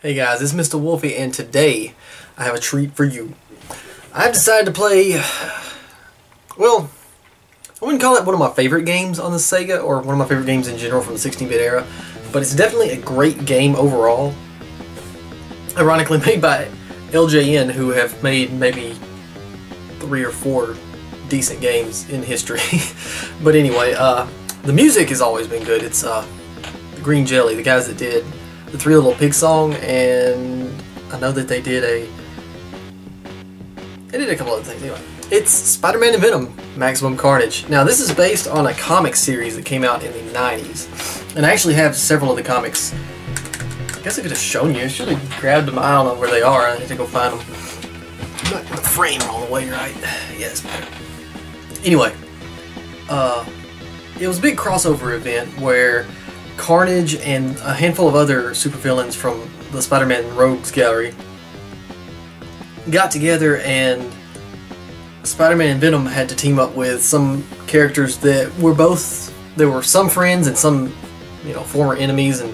Hey guys, it's Mr. Wolfie, and today I have a treat for you. I've decided to play, well, I wouldn't call it one of my favorite games on the Sega, or one of my favorite games in general from the 16-bit era, but it's definitely a great game overall. Ironically made by LJN, who have made maybe 3 or 4 decent games in history. But anyway, the music has always been good. It's the Green Jelly, the guys that did the Three Little Pig song, and I know that they did a couple other things. Anyway, it's Spider-Man and Venom, Maximum Carnage. Now this is based on a comic series that came out in the 90s, and I actually have several of the comics. I guess I could have shown you. I should have grabbed them. I don't know where they are. I need to go find them. I'm not gonna frame all the way right. Yeah, it's better. Anyway, it was a big crossover event where Carnage and a handful of other supervillains from the Spider-Man Rogues Gallery got together, and Spider-Man and Venom had to team up with some characters that were both, there were some friends and some, you know, former enemies, and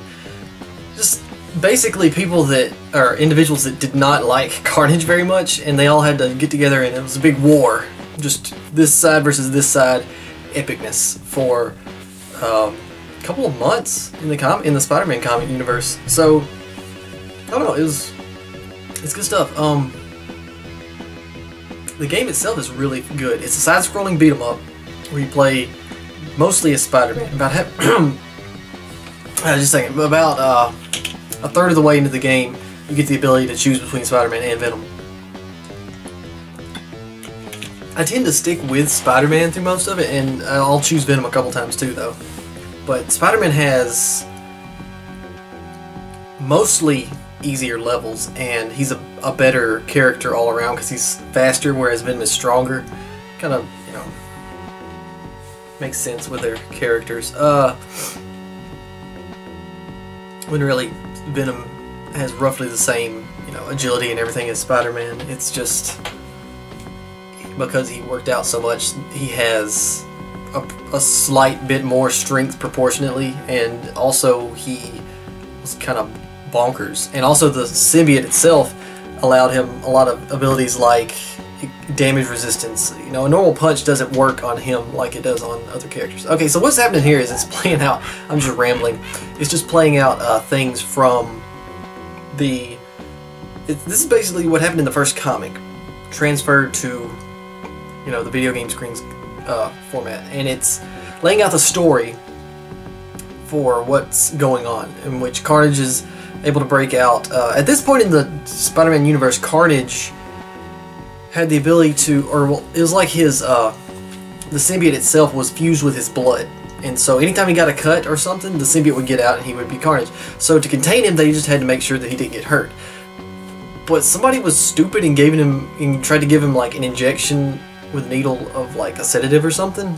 just basically people that, or individuals that did not like Carnage very much, and they all had to get together, and it was a big war. Just this side versus this side epicness for couple of months in the Spider-Man comic universe. So I don't know, it's good stuff. The game itself is really good. It's a side-scrolling beat 'em up where you play mostly as Spider-Man. About just a second, about a third of the way into the game, you get the ability to choose between Spider-Man and Venom. I tend to stick with Spider-Man through most of it, and I'll choose Venom a couple times too, though. But Spider-Man has mostly easier levels, and he's a better character all around because he's faster, whereas Venom is stronger. Kind of, you know, makes sense with their characters. When really Venom has roughly the same, you know, agility and everything as Spider-Man. It's just because he worked out so much, he has a slight bit more strength proportionately, and also he was kind of bonkers. And also the symbiote itself allowed him a lot of abilities like damage resistance. You know, a normal punch doesn't work on him like it does on other characters. Okay, so what's happening here is it's playing out, I'm just rambling, it's just playing out things from the, this is basically what happened in the first comic, transferred to, you know, the video game screen's format, and it's laying out the story for what's going on, in which Carnage is able to break out. At this point in the Spider-Man universe, Carnage had the ability to, or well, it was like his, the symbiote itself was fused with his blood, and so anytime he got a cut or something, the symbiote would get out and he would be Carnage. So to contain him, they just had to make sure that he didn't get hurt. But somebody was stupid and gave him, and tried to give him like an injection with a needle of like a sedative or something,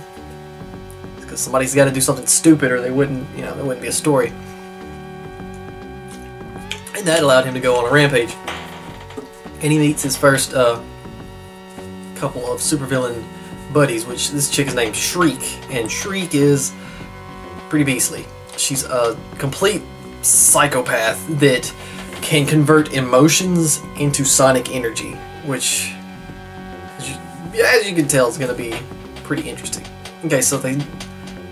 because somebody's got to do something stupid or they wouldn't, you know, there wouldn't be a story. And that allowed him to go on a rampage, and he meets his first couple of supervillain buddies, which this chick is named Shriek, and Shriek is pretty beastly. She's a complete psychopath that can convert emotions into sonic energy, which, as you can tell, it's going to be pretty interesting. Okay, so I'm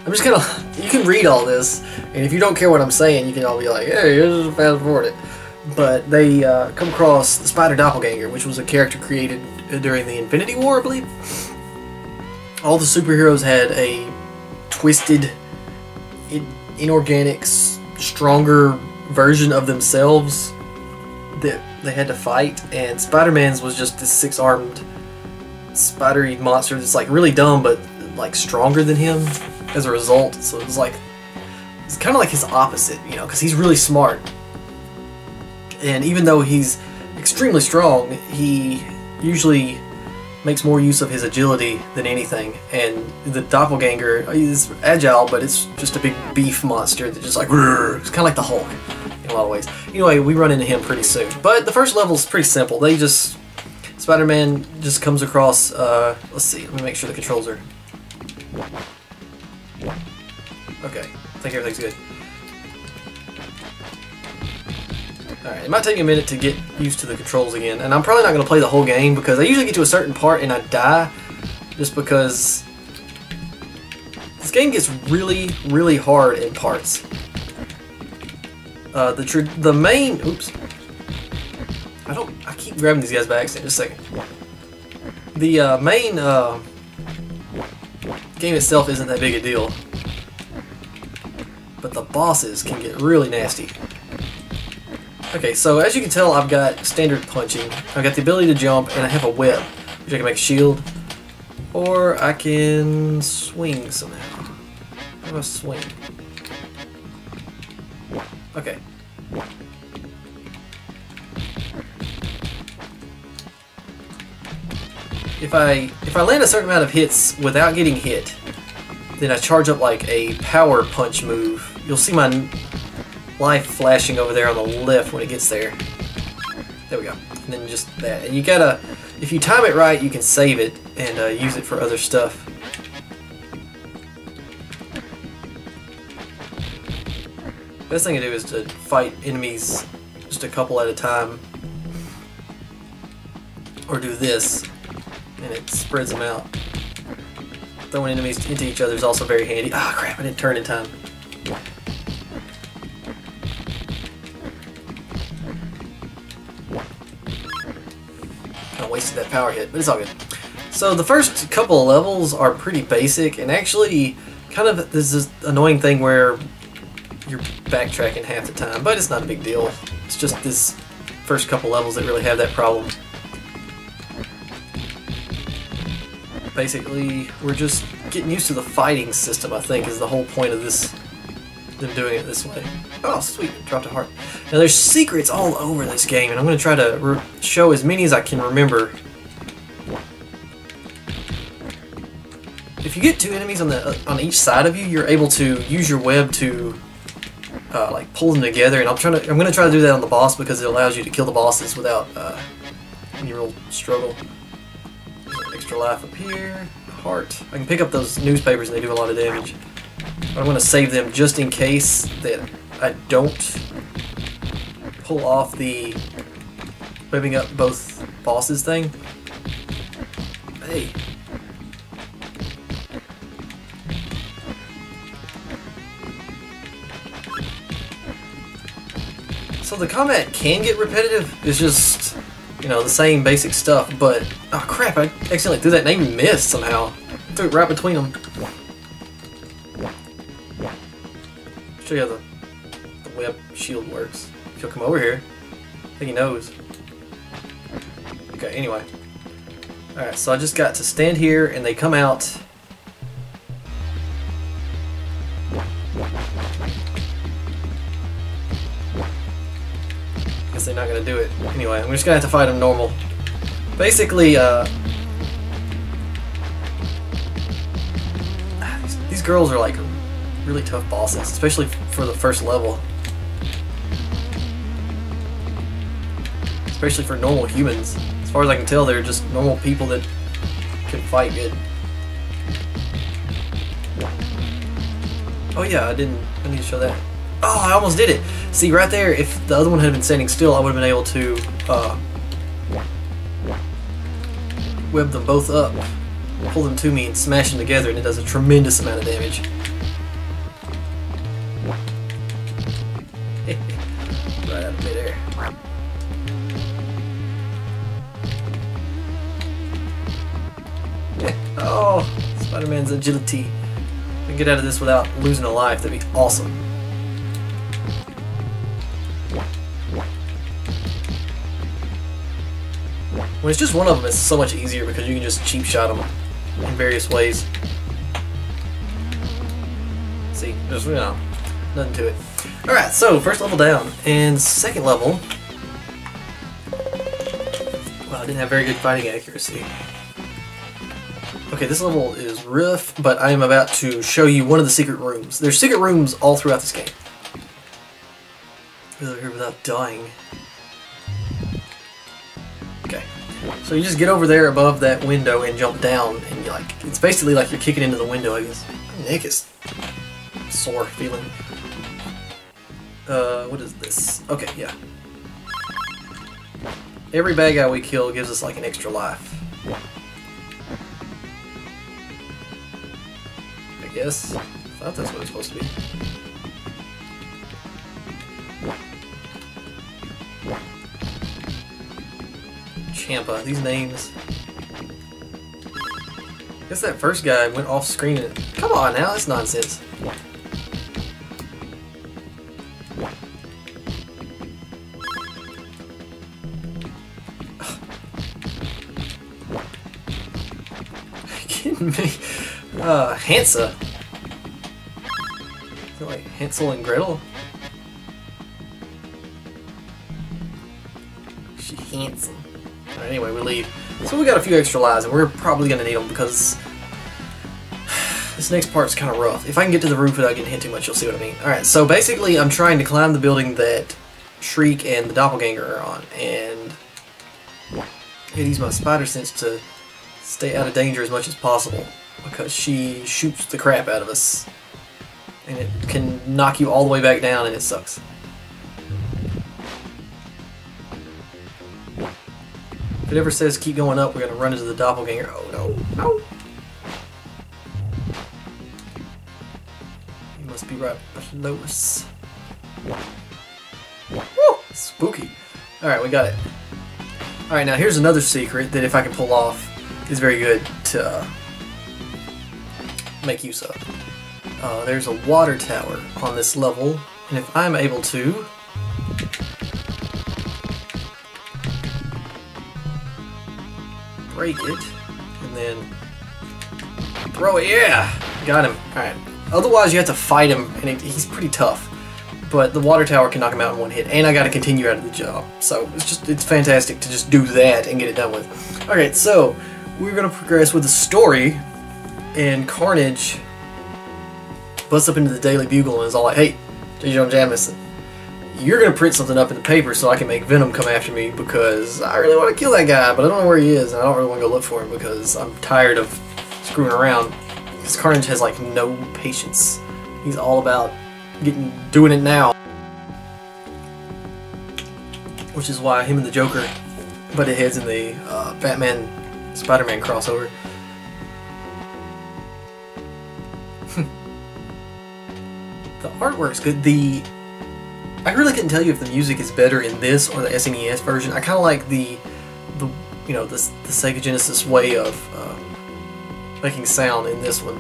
just going to, you can read all this, and if you don't care what I'm saying, you can all be like, hey, just fast forward it. But they come across the Spider Doppelganger, which was a character created during the Infinity War, I believe. All the superheroes had a twisted, inorganic, stronger version of themselves that they had to fight, and Spider-Man's was just this 6-armed spidery monster that's like really dumb but like stronger than him as a result. So it was like, it's kind of like his opposite, you know, because he's really smart, and even though he's extremely strong, he usually makes more use of his agility than anything. And the doppelganger is agile, but it's just a big beef monster that just like, it's kind of like the Hulk in a lot of ways. Anyway, we run into him pretty soon, but the first level is pretty simple. They just, Spider-Man just comes across, let's see, let me make sure the controls are, okay, I think everything's good. Alright, it might take me a minute to get used to the controls again, and I'm probably not going to play the whole game because I usually get to a certain part and I die just because this game gets really, really hard in parts. The main... Oops. I keep grabbing these guys by accident. Just a second. The main game itself isn't that big a deal, but the bosses can get really nasty. Okay, so as you can tell, I've got standard punching. I've got the ability to jump, and I have a web, which I can make a shield, or I can swing somehow. How do I swing? Okay. If I land a certain amount of hits without getting hit, then I charge up like a power punch move. You'll see my life flashing over there on the left when it gets there. There we go. And then just that. And you gotta, if you time it right, you can save it and use it for other stuff. Best thing to do is to fight enemies just a couple at a time. Or do this, and it spreads them out. Throwing enemies into each other is also very handy. Ah, crap, I didn't turn in time. I wasted that power hit, but it's all good. So the first couple of levels are pretty basic, and actually kind of there's this annoying thing where you're backtracking half the time, but it's not a big deal. It's just this first couple levels that really have that problem. Basically, we're just getting used to the fighting system, I think, is the whole point of this, them doing it this way. Oh, sweet, dropped a heart. Now, there's secrets all over this game, and I'm going to try to show as many as I can remember. If you get two enemies on each side of you, you're able to use your web to like pull them together, and I'm going to try to do that on the boss because it allows you to kill the bosses without any real struggle. Extra life up here, heart. I can pick up those newspapers and they do a lot of damage. But I'm going to save them just in case that I don't pull off the whipping up both bosses thing. Hey. So the combat can get repetitive. It's just, you know, the same basic stuff, but oh crap, I accidentally threw that and I even missed somehow. I threw it right between them. Show you how the web shield works. If you'll come over here, I think he knows. Okay, anyway. Alright, so I just got to stand here and they come out. Guess they're not gonna do it. Anyway, I'm just gonna have to fight them normal. Basically, these girls are like really tough bosses, especially for the first level. Especially for normal humans. As far as I can tell, they're just normal people that can fight good. Oh yeah, I need to show that. Oh, I almost did it! See, right there, if the other one had been standing still, I would have been able to web them both up, pull them to me, and smash them together, and it does a tremendous amount of damage. Right out of midair. Oh, Spider-Man's agility. If I can get out of this without losing a life, that'd be awesome. When it's just one of them, it's so much easier because you can just cheap shot them in various ways. See, there's, you know, nothing to it. Alright, so first level down, and second level, well, I didn't have very good fighting accuracy. Okay, this level is rough, but I am about to show you one of the secret rooms. There's secret rooms all throughout this game. Get over here without dying. Okay, so you just get over there above that window and jump down, and it's basically like you're kicking into the window, I guess. My neck is sore feeling. What is this? Okay, yeah. Every bad guy we kill gives us like an extra life. I guess. I thought that's what it's supposed to be. Champa, these names. I guess that first guy went off screen and... Come on now, that's nonsense. Kidding me? Hansa. Is it like Hansel and Gretel? She handsome. Alright, anyway, we leave. So we got a few extra lives, and we're probably going to need them because this next part's kind of rough. If I can get to the roof without getting hit too much, you'll see what I mean. Alright, so basically I'm trying to climb the building that Shriek and the Doppelganger are on, and I use my spider sense to stay out of danger as much as possible because she shoots the crap out of us, and it can knock you all the way back down, and it sucks. If it ever says keep going up, we're going to run into the Doppelganger. Oh no, no! You must be right below us. Woo! Spooky. Alright, we got it. Alright, now here's another secret that if I can pull off is very good to make use of. There's a water tower on this level, and if I'm able to break it, and then throw it. Yeah! Got him. Alright. Otherwise you have to fight him, and he's pretty tough. But the water tower can knock him out in one hit, and I gotta continue out of the job. So it's fantastic to just do that and get it done with. Alright, so we're gonna progress with the story, and Carnage busts up into the Daily Bugle and is all like, hey, J. Jonah Jameson, you're gonna print something up in the paper so I can make Venom come after me because I really want to kill that guy, but I don't know where he is, and I don't really want to go look for him because I'm tired of screwing around. Because Carnage has like no patience. He's all about doing it now. Which is why him and the Joker butted heads in the Batman Spider-Man crossover. The artwork's good. I really couldn't tell you if the music is better in this or the SNES version. I kind of like the Sega Genesis way of making sound in this one.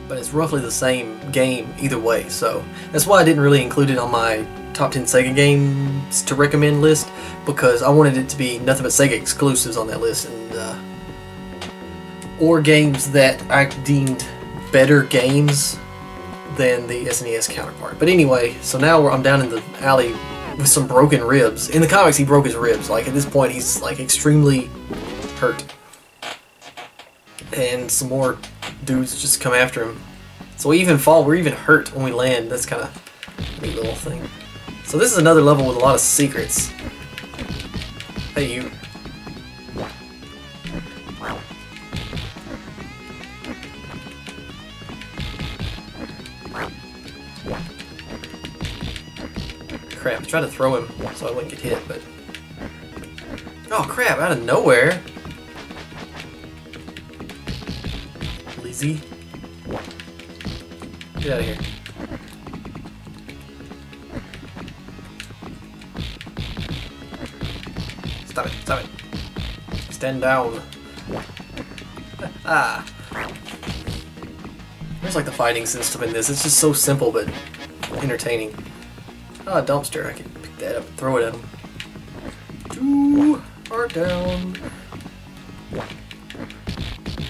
But it's roughly the same game either way, so that's why I didn't really include it on my top 10 Sega games to recommend list, because I wanted it to be nothing but Sega exclusives on that list, and or games that I deemed better games than the SNES counterpart. But anyway, so now I'm down in the alley with some broken ribs. In the comics, he broke his ribs. Like, at this point, he's like extremely hurt. And some more dudes just come after him. So we even fall, we're even hurt when we land. That's kind of a neat little thing. So this is another level with a lot of secrets. Hey, you. Crap, I tried to throw him so I wouldn't get hit, but... Oh crap, out of nowhere! Lizzie. Get out of here. Stop it, stop it. Stand down. Ah. There's like the fighting system in this. It's just so simple but entertaining. Ah, a dumpster. I can pick that up and throw it at him. 2 are down.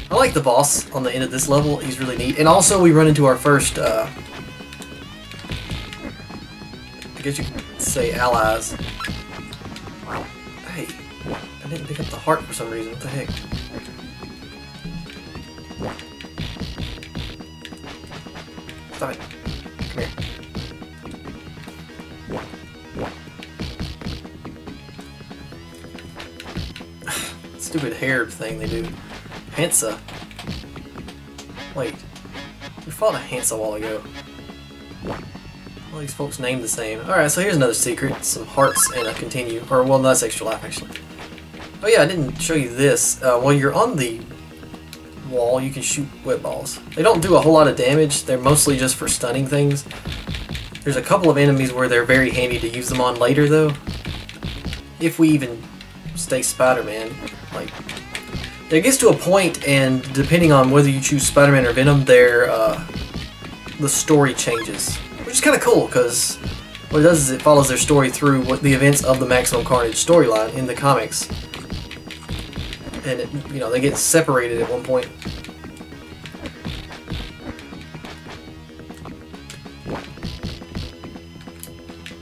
I like the boss on the end of this level. He's really neat. And also we run into our first, I guess you could say allies. Hey, I didn't pick up the heart for some reason. What the heck? Stop it. Come here. Stupid hair thing they do. Hansa. Wait. We fought a Hansa a while ago. Well, these folks named the same. Alright, so here's another secret. Some hearts and a continue. Or, well, no, that's extra life, actually. Oh yeah, I didn't show you this. While you're on the wall, you can shoot wet balls. They don't do a whole lot of damage. They're mostly just for stunning things. There's a couple of enemies where they're very handy to use them on later, though. If we even stay Spider-Man. Like, it gets to a point, and depending on whether you choose Spider-Man or Venom, the story changes. Which is kind of cool, because what it does is it follows their story through the events of the Maximum Carnage storyline in the comics. And, they get separated at one point.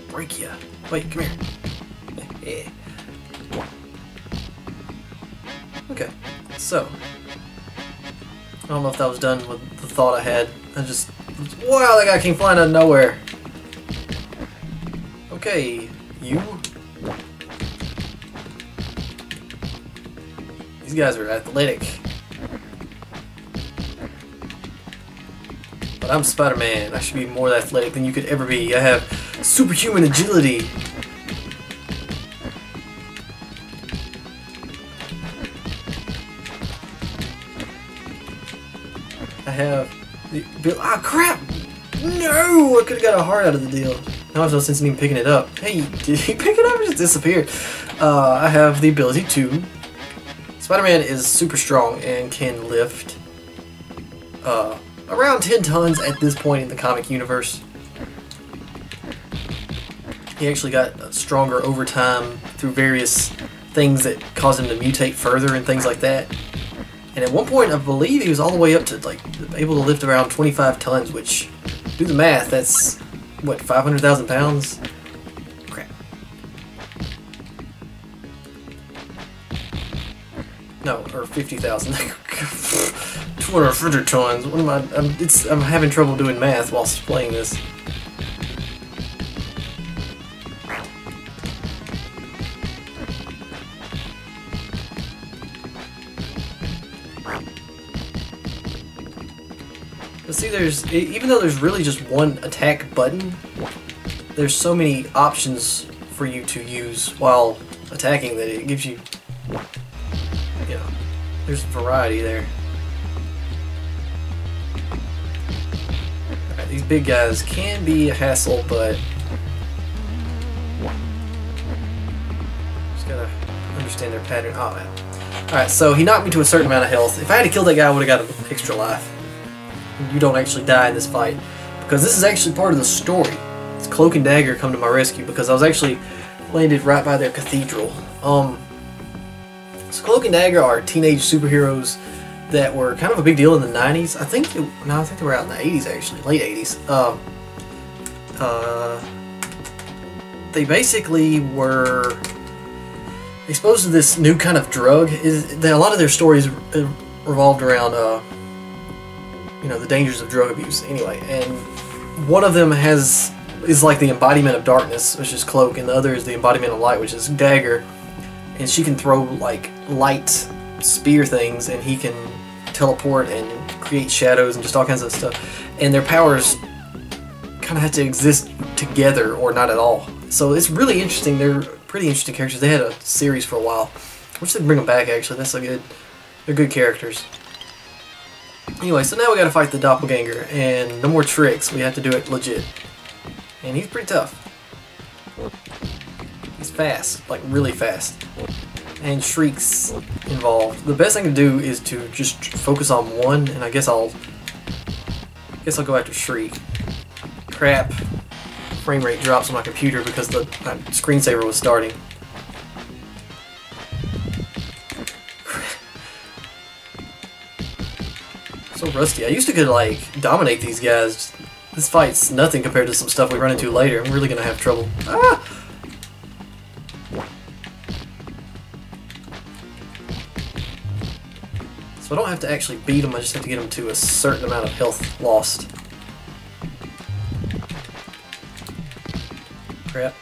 Break ya. Wait, come here. Yeah. Okay, so. I don't know if that was done with the thought I had. Wow, that guy came flying out of nowhere. Okay, you. These guys are athletic. But I'm Spider-Man. I should be more athletic than you could ever be. I have superhuman agility. I have the ability. Ah, crap! No! I could have got a heart out of the deal. Now there's no sense in even picking it up. Hey, did he pick it up or just disappeared? I have the ability to. Spider-Man is super strong and can lift around 10 tons at this point in the comic universe. He actually got stronger over time through various things that caused him to mutate further and things like that. And at one point, I believe he was all the way up to like able to lift around 25 tons, which, do the math, that's what, 500,000 pounds? Crap. No, or 50,000. 250 tons. What am I? I'm having trouble doing math whilst playing this. But see, even though there's really just one attack button, there's so many options for you to use while attacking that it gives you, there's variety there. Alright, these big guys can be a hassle, but just gotta understand their pattern. Oh man. Alright, so he knocked me to a certain amount of health. If I had to kill that guy, I would have got an extra life. You don't actually die in this fight, because this is actually part of the story. It's Cloak and Dagger come to my rescue because I was actually landed right by their cathedral. So Cloak and Dagger are teenage superheroes that were kind of a big deal in the 90s. I think they were out in the 80s actually, late 80s. They basically were exposed to this new kind of drug. A lot of their stories revolved around the dangers of drug abuse anyway, and one of them is like the embodiment of darkness, which is Cloak, and the other is the embodiment of light, which is Dagger, and she can throw like light spear things, and he can teleport and create shadows and just all kinds of stuff, and their powers kind of have to exist together or not at all. So it's really interesting. They're pretty interesting characters. They had a series for a while. I wish they'd bring them back actually. They're good characters. Anyway, so now we gotta fight the doppelganger, and no more tricks, we have to do it legit. And he's pretty tough. He's fast, like really fast. And Shriek's involved. The best thing to do is to just focus on one, and I guess I'll go after Shriek. Crap. Frame rate drops on my computer because the screensaver was starting. So rusty. I used to could like dominate these guys. This fight's nothing compared to some stuff we run into later. I'm really gonna have trouble. Ah! So I don't have to actually beat them, I just have to get them to a certain amount of health lost. Crap.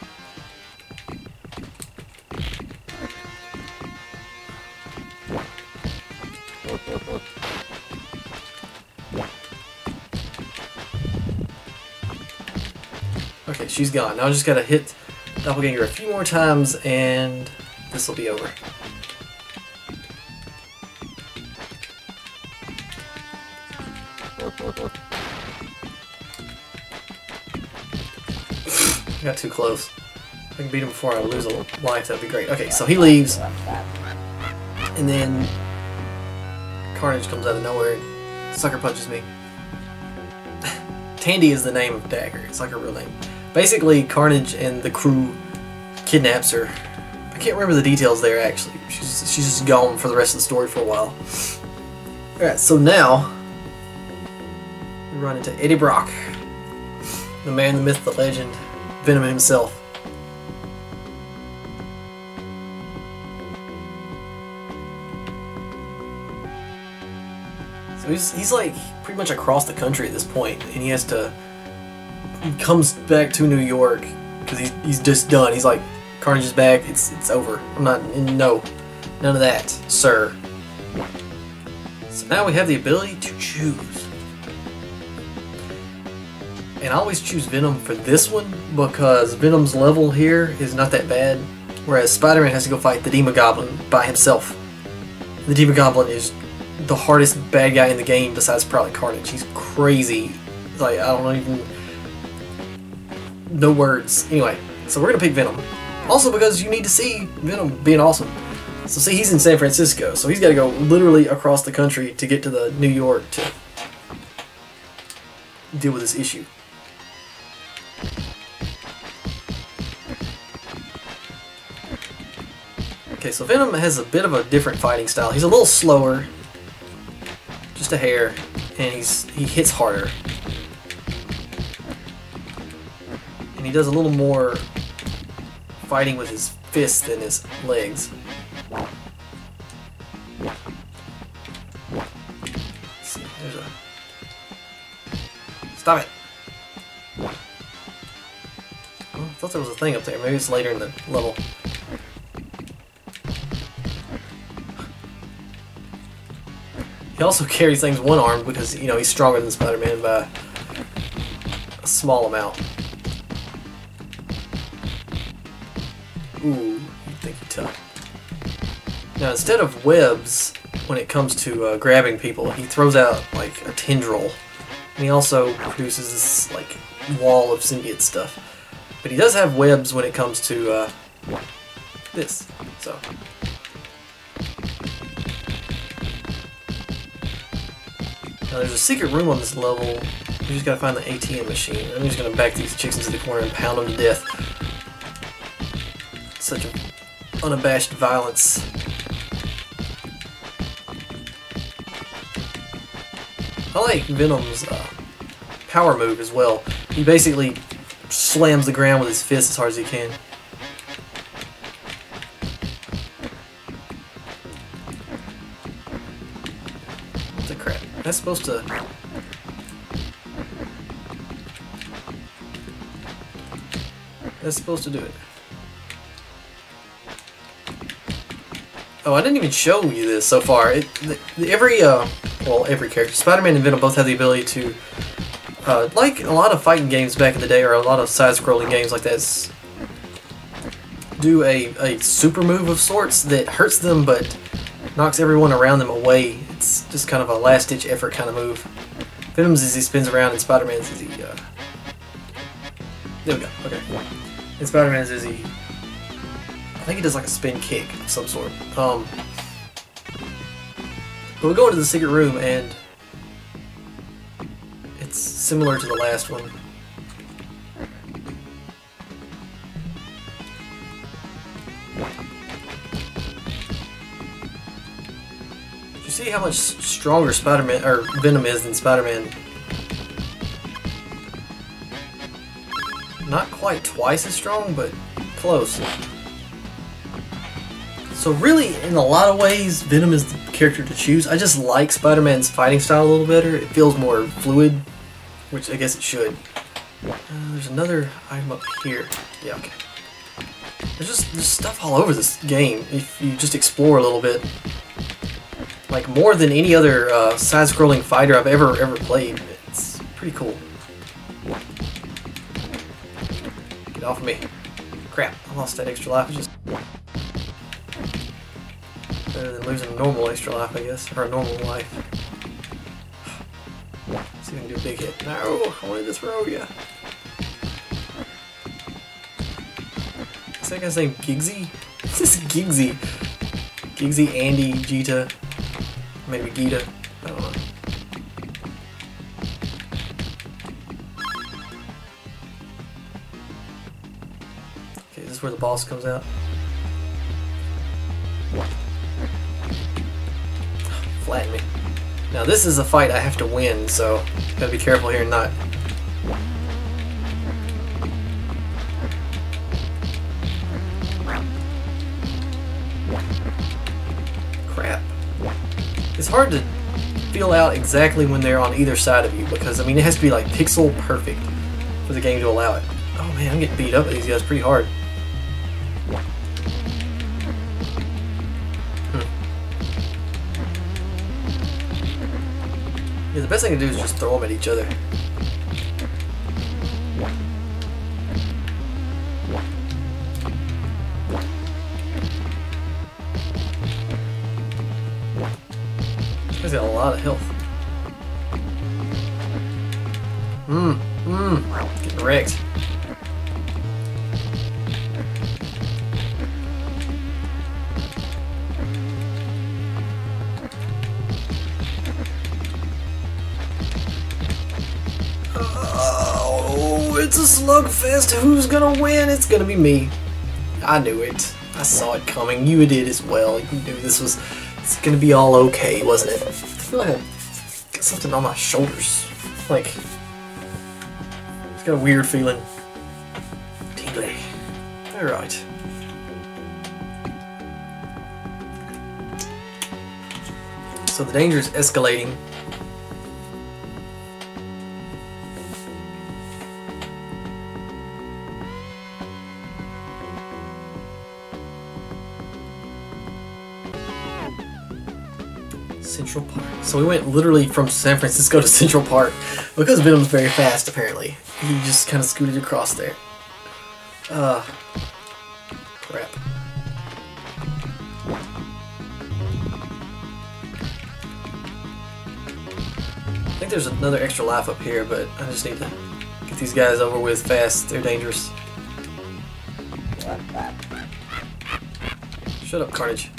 Okay, she's gone. Now I just gotta hit Doppelganger a few more times and this will be over. I got too close. If I can beat him before I lose a life, that'd be great. Okay, so he leaves. And then Carnage comes out of nowhere and sucker punches me. Tandy is the name of Dagger. It's like her real name. Basically, Carnage and the crew kidnaps her. I can't remember the details there, actually. She's just gone for the rest of the story for a while. Alright, so now we run into Eddie Brock. The man, the myth, the legend. Venom himself. So he's like pretty much across the country at this point, and he comes back to New York because he's just done. He's like, Carnage is back. It's over. I'm not. No, none of that, sir. So now we have the ability to choose. And I always choose Venom for this one because Venom's level here is not that bad, whereas Spider-Man has to go fight the Demon Goblin by himself. The Demon Goblin is the hardest bad guy in the game besides probably Carnage. He's crazy. Like, I don't even... no words. Anyway, so we're gonna pick Venom. Also because you need to see Venom being awesome. So see, he's in San Francisco, so he's got to go literally across the country to get to the New York to deal with this issue. Okay, so Venom has a bit of a different fighting style. He's a little slower, just a hair, and he hits harder. And he does a little more fighting with his fists than his legs. Let's see, there's a... Stop it! Oh, I thought there was a thing up there. Maybe it's later in the level. He also carries things one-armed because, you know, he's stronger than Spider-Man by a small amount. Ooh, you think you're tough. Now, instead of webs, when it comes to grabbing people, he throws out, like, a tendril. And he also produces this, like, wall of symbiote stuff. But he does have webs when it comes to, this. So... Now there's a secret room on this level. You just gotta find the ATM machine. I'm just gonna back these chicks into the corner and pound them to death. Such a unabashed violence. I like Venom's power move as well. He basically slams the ground with his fist as hard as he can. What the crap? That's supposed to... That's supposed to do it. Oh, I didn't even show you this so far. Every character, Spider-Man and Venom both have the ability to, like a lot of fighting games back in the day, or a lot of side-scrolling games like that, do a super move of sorts that hurts them but knocks everyone around them away. It's just kind of a last-ditch effort kind of move. Venom's is he spins around, and Spider-Man's is he, there we go, okay. And Spider-Man's is he... I think he does like a spin kick of some sort. But we go into the secret room and it's similar to the last one. Did you see how much stronger Spider-Man or Venom is than Spider-Man? Not quite twice as strong, but close. So really, in a lot of ways, Venom is the character to choose. I just like Spider-Man's fighting style a little better. It feels more fluid, which I guess it should. There's another item up here. Yeah, okay. There's stuff all over this game if you just explore a little bit. Like more than any other side-scrolling fighter I've ever played. It's pretty cool. Get off of me. Crap, I lost that extra life. Just better than losing a normal extra life, I guess. Or a normal life. See if we can do a big hit. No! I wanted to throw you. Is that guy's name Giggsy? This is Giggsy. Giggsy, Andy, Gita. Maybe Gita. I don't know. Okay, this is where the boss comes out. Flatten me. Now this is a fight I have to win, so gotta be careful here and not. Crap. It's hard to feel out exactly when they're on either side of you because, I mean, it has to be like pixel perfect for the game to allow it. Oh man, I'm getting beat up by these guys pretty hard. Yeah, the best thing to do is just throw them at each other. He's got a lot of health. Getting wrecked. Oh, it's a slugfest. Who's gonna win? It's gonna be me. I knew it. I saw it coming. You did as well. You knew this was. It's gonna be all okay, wasn't it? I feel like I got something on my shoulders. Like, it's got a weird feeling. Tingly. Alright. So the danger is escalating. Central Park. So we went literally from San Francisco to Central Park because Venom's very fast apparently. He just kind of scooted across there. Crap. I think there's another extra life up here, but I just need to get these guys over with fast. They're dangerous. Shut up, Carnage.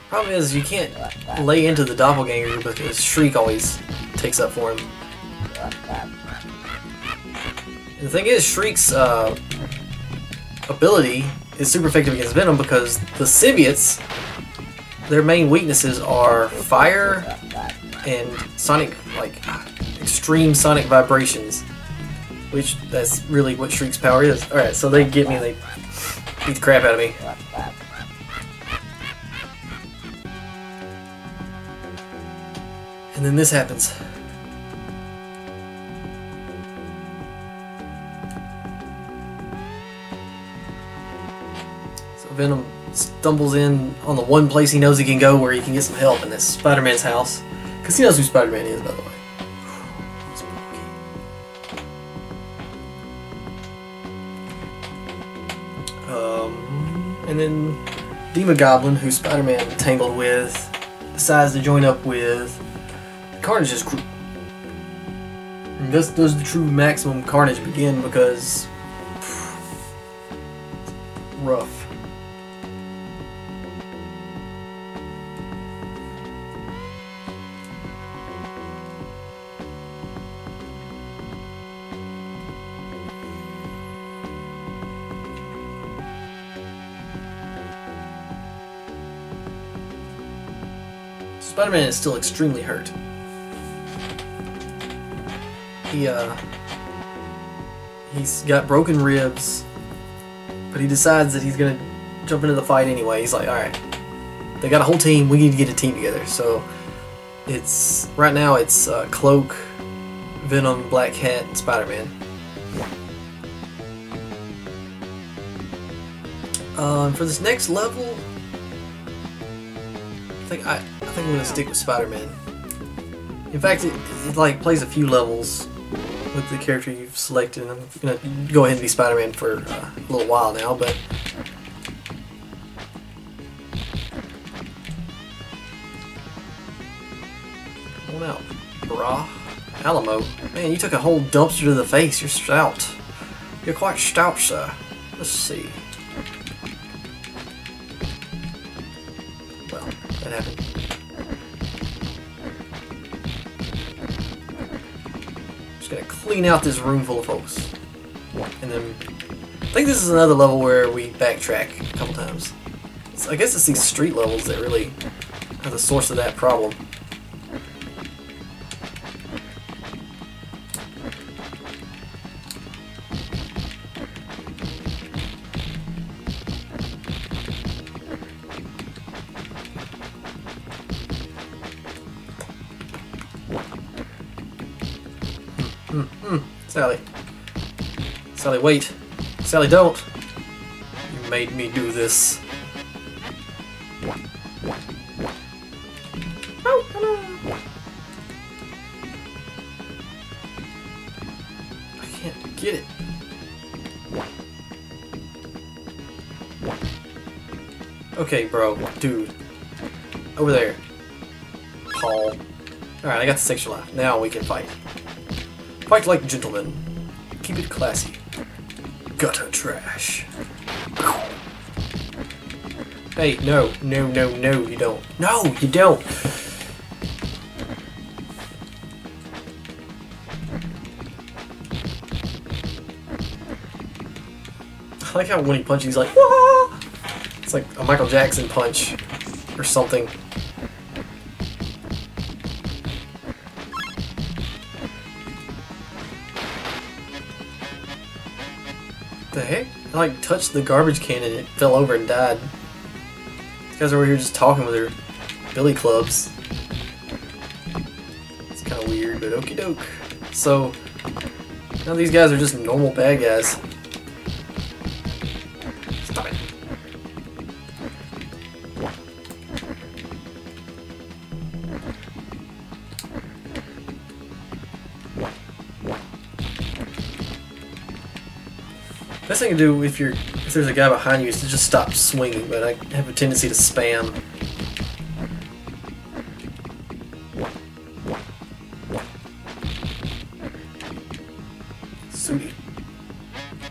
Problem is, you can't lay into the doppelganger because Shriek always takes up for him. The thing is, Shriek's ability is super effective against Venom because the symbiotes, their main weaknesses are fire and sonic, like extreme sonic vibrations, which that's really what Shriek's power is. Alright, so they get me and they beat the crap out of me. And then this happens. So Venom stumbles in on the one place he knows he can go where he can get some help, and that's Spider-Man's house. Because he knows who Spider-Man is, by the way. And then Demogoblin, who Spider-Man tangled with, decides to join up with Carnage's crew. And thus does the true maximum carnage begin because rough. Spider-Man is still extremely hurt. He's got broken ribs, but he decides that he's gonna jump into the fight anyway. He's like, alright, they got a whole team, we need to get a team together. So it's, right now it's Cloak, Venom, Black Cat, and Spider-Man. For this next level, I think I'm gonna stick with Spider-Man. In fact, it like plays a few levels with the character you've selected, and I'm gonna go ahead and be Spider-Man for a little while now, but come on out, brah. Alamo, man, you took a whole dumpster to the face. You're stout. You're quite stout, sir. Let's see. Well, that happened. Just gonna clean out this room full of folks. And then, I think this is another level where we backtrack a couple times. I guess it's these street levels that really are the source of that problem. Sally. Sally, wait. Sally, don't. You made me do this. Oh, hello. I can't get it. Okay, bro. Dude. Over there. Paul. Alright, I got the 6 life. Now we can fight. Fight like gentlemen. Keep it classy. Gutter trash. Hey, no, no, no, no, you don't. No, you don't. I like how when he punches, he's like, wah! It's like a Michael Jackson punch or something. The heck? I like touched the garbage can and it fell over and died. These guys are over here just talking with their billy clubs. It's kind of weird, but okie doke. So, now these guys are just normal bad guys. Stop it. Best thing to do if there's a guy behind you is to just stop swinging, but I have a tendency to spam. Sooty.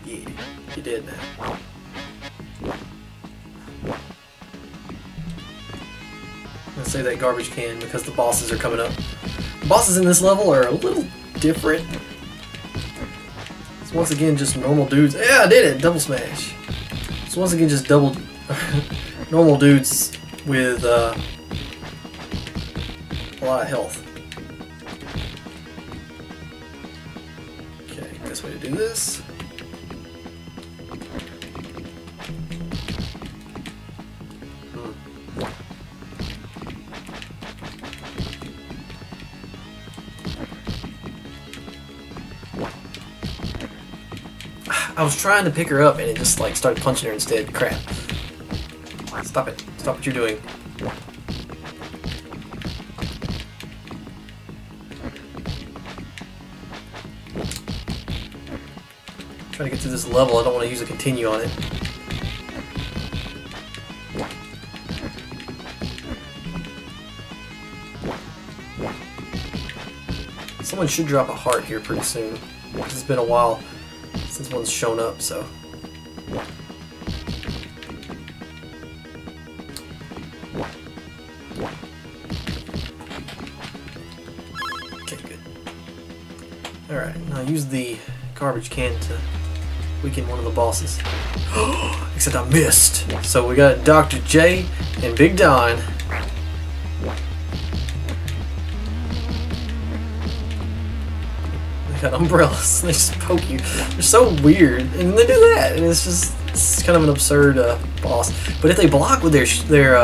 Yeah, you did now. I'm gonna save that garbage can because the bosses are coming up. The bosses in this level are a little different. So once again, just normal dudes. Yeah, I did it! Double smash. So once again, just normal dudes with a lot of health. Okay, best way to do this. I was trying to pick her up and it just like started punching her instead. Crap. Stop it. Stop what you're doing. Trying to get through this level, I don't want to use a continue on it. Someone should drop a heart here pretty soon. It's been a while since one's shown up, so. Okay, good. Alright, now use the garbage can to weaken one of the bosses. Except I missed! So we got Dr. J and Big Don. Got umbrellas, they just poke you. They're so weird, and they do that, and it's kind of an absurd boss. But if they block with their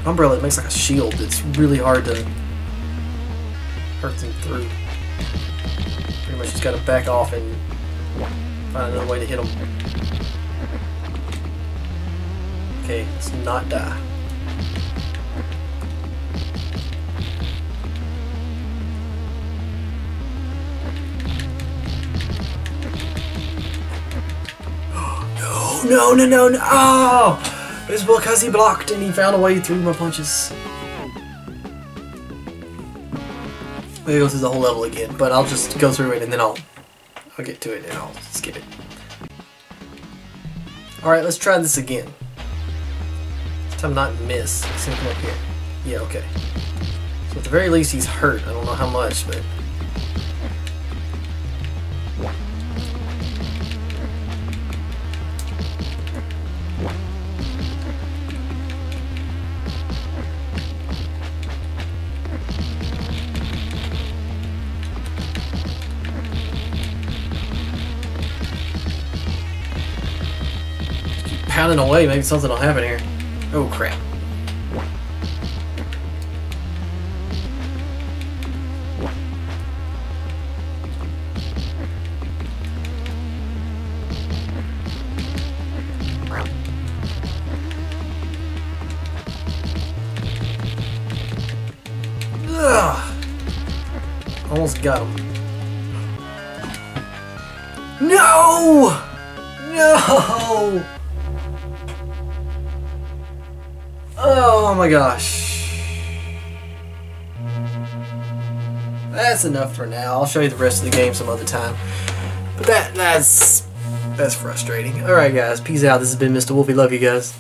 umbrella, it makes like a shield. It's really hard to hurt them through. Pretty much just gotta back off and find another way to hit them. Okay, let's not die. No, no, no, no, no! Oh! It's because he blocked and he found a way through my punches. Maybe go through the whole level again, but I'll just go through it and then I'll get to it and I'll skip it. Alright, let's try this again. This time not miss. Let's see him come up here. Yeah, okay. So at the very least he's hurt. I don't know how much, but... pounding away, maybe something will happen here. Oh crap. Ugh. Almost got him. No! No! Oh my gosh. That's enough for now. I'll show you the rest of the game some other time. But that's frustrating. Alright guys, peace out. This has been Mr. Wolfie. Love you guys.